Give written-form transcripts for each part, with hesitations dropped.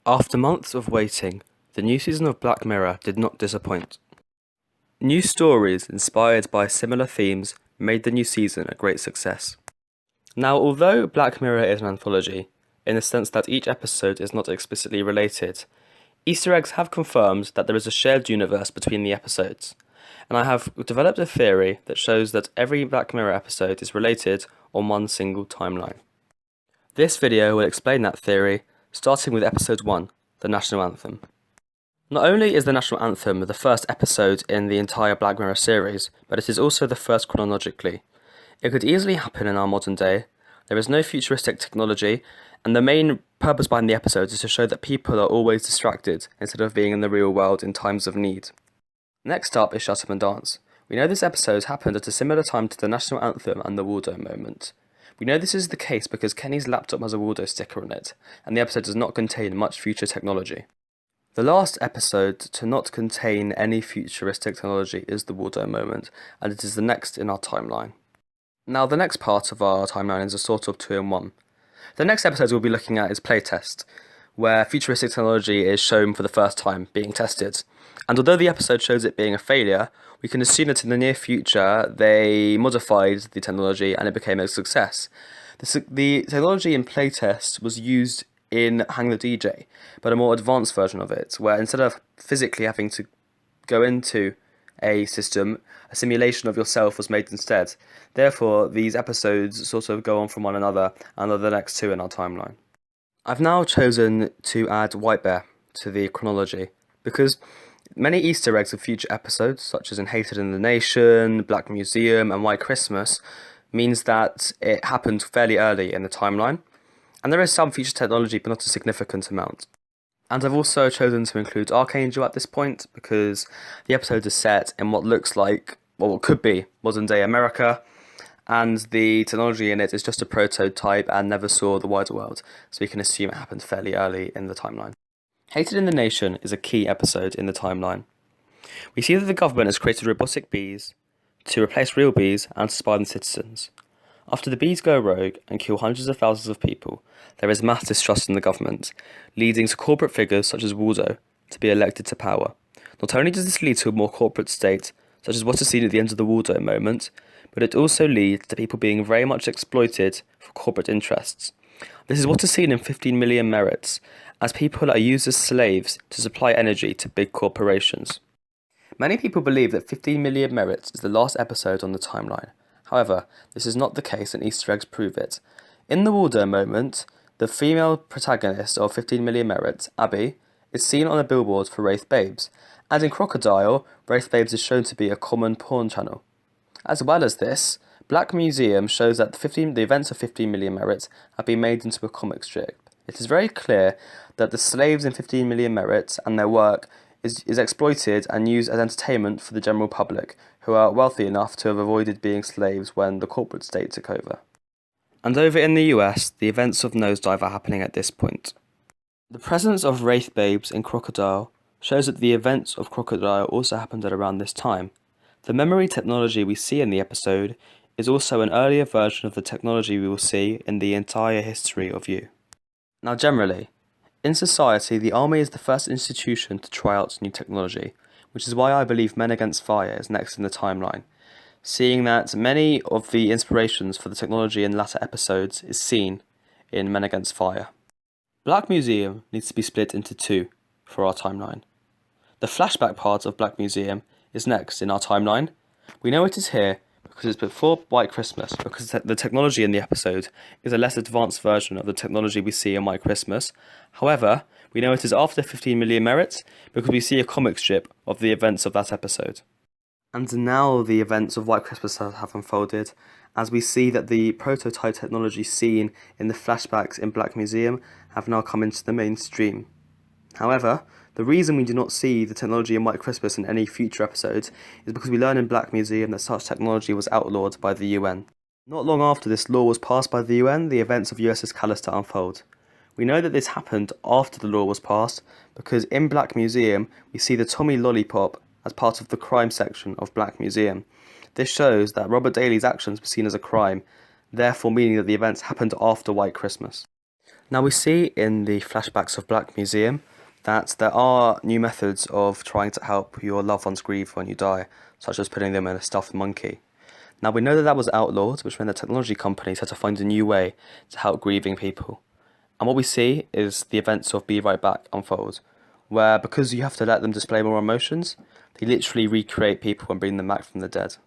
After months of waiting, the new season of Black Mirror did not disappoint. New stories inspired by similar themes made the new season a great success. Now, although Black Mirror is an anthology, in the sense that each episode is not explicitly related, Easter eggs have confirmed that there is a shared universe between the episodes, and I have developed a theory that shows that every Black Mirror episode is related on one single timeline. This video will explain that theory, starting with episode 1, the National Anthem. Not only is the National Anthem the first episode in the entire Black Mirror series, but it is also the first chronologically. It could easily happen in our modern day. There is no futuristic technology, and the main purpose behind the episode is to show that people are always distracted instead of being in the real world in times of need. Next up is Shut Up and Dance. We know this episode happened at a similar time to the National Anthem and the Waldo moment. We know this is the case because Kenny's laptop has a Waldo sticker on it, and the episode does not contain much future technology. The last episode to not contain any futuristic technology is the Waldo moment, and it is the next in our timeline. Now, the next part of our timeline is a sort of 2-in-1. The next episode we'll be looking at is Playtest, where futuristic technology is shown for the first time, being tested. And although the episode shows it being a failure, we can assume that in the near future they modified the technology and it became a success. The technology in Playtest was used in Hang the DJ, but a more advanced version of it, where instead of physically having to go into a system, a simulation of yourself was made instead. Therefore, these episodes sort of go on from one another and are the next two in our timeline. I've now chosen to add White Bear to the chronology, because many Easter eggs of future episodes, such as in Hated in the Nation, Black Museum, and White Christmas, means that it happened fairly early in the timeline, and there is some future technology, but not a significant amount. And I've also chosen to include Archangel at this point, because the episode is set in what looks like, well, what could be modern-day America, and the technology in it is just a prototype and never saw the wider world, so we can assume it happened fairly early in the timeline. Hated in the Nation is a key episode in the timeline. We see that the government has created robotic bees to replace real bees and to spy on citizens. After the bees go rogue and kill hundreds of thousands of people, there is mass distrust in the government, leading to corporate figures such as Waldo to be elected to power. Not only does this lead to a more corporate state, such as what is seen at the end of the Waldo moment, but it also leads to people being very much exploited for corporate interests. This is what is seen in 15 Million Merits, as people are used as slaves to supply energy to big corporations. Many people believe that 15 Million Merits is the last episode on the timeline. However, this is not the case, and Easter eggs prove it. In the Waldo moment, the female protagonist of 15 Million Merits, Abby, is seen on a billboard for Wraith Babes, and in Crocodile, Wraith Babes is shown to be a common porn channel. As well as this, Black Museum shows that the events of 15 Million Merits have been made into a comic strip. It is very clear that the slaves in 15 Million Merits and their work is exploited and used as entertainment for the general public, who are wealthy enough to have avoided being slaves when the corporate state took over. And over in the US, the events of Nosedive are happening at this point. The presence of Wraith Babes in Crocodile shows that the events of Crocodile also happened at around this time. The memory technology we see in the episode is also an earlier version of the technology we will see in the entire history of You. Now, generally, in society, the army is the first institution to try out new technology, which is why I believe Men Against Fire is next in the timeline, seeing that many of the inspirations for the technology in latter episodes is seen in Men Against Fire. Black Museum needs to be split into two for our timeline. The flashback part of Black Museum is next in our timeline. We know it is here because it's before White Christmas, because the technology in the episode is a less advanced version of the technology we see in White Christmas. However, we know it is after 15 Million Merits because we see a comic strip of the events of that episode. And now the events of White Christmas have unfolded, as we see that the prototype technology seen in the flashbacks in Black Museum have now come into the mainstream. However, the reason we do not see the technology in White Christmas in any future episodes is because we learn in Black Museum that such technology was outlawed by the UN. Not long after this law was passed by the UN, the events of USS Callister unfold. We know that this happened after the law was passed because in Black Museum we see the Tommy Lollipop as part of the crime section of Black Museum. This shows that Robert Daly's actions were seen as a crime, therefore meaning that the events happened after White Christmas. Now we see in the flashbacks of Black Museum that there are new methods of trying to help your loved ones grieve when you die, such as putting them in a stuffed monkey. Now we know that that was outlawed, which meant that technology companies had to find a new way to help grieving people. And what we see is the events of Be Right Back unfold, where because you have to let them display more emotions, they literally recreate people and bring them back from the dead.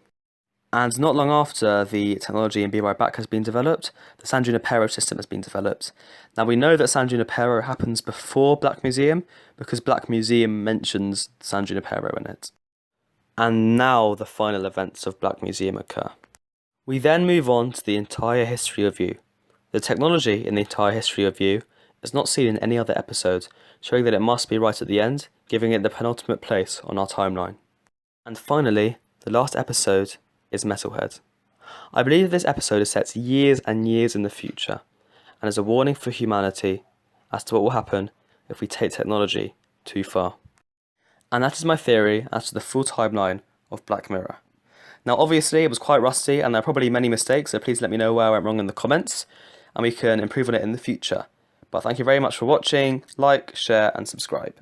And not long after the technology in Be Right Back has been developed, the San Junipero system has been developed. Now we know that San Junipero happens before Black Museum because Black Museum mentions San Junipero in it. And now the final events of Black Museum occur. We then move on to the entire history of You. The technology in the entire history of You is not seen in any other episode, showing that it must be right at the end, giving it the penultimate place on our timeline. And finally, the last episode is Metalhead. I believe this episode is set years and years in the future, and is a warning for humanity as to what will happen if we take technology too far. And that is my theory as to the full timeline of Black Mirror. Now obviously it was quite rusty and there are probably many mistakes, so please let me know where I went wrong in the comments, and we can improve on it in the future. But thank you very much for watching, like, share and subscribe.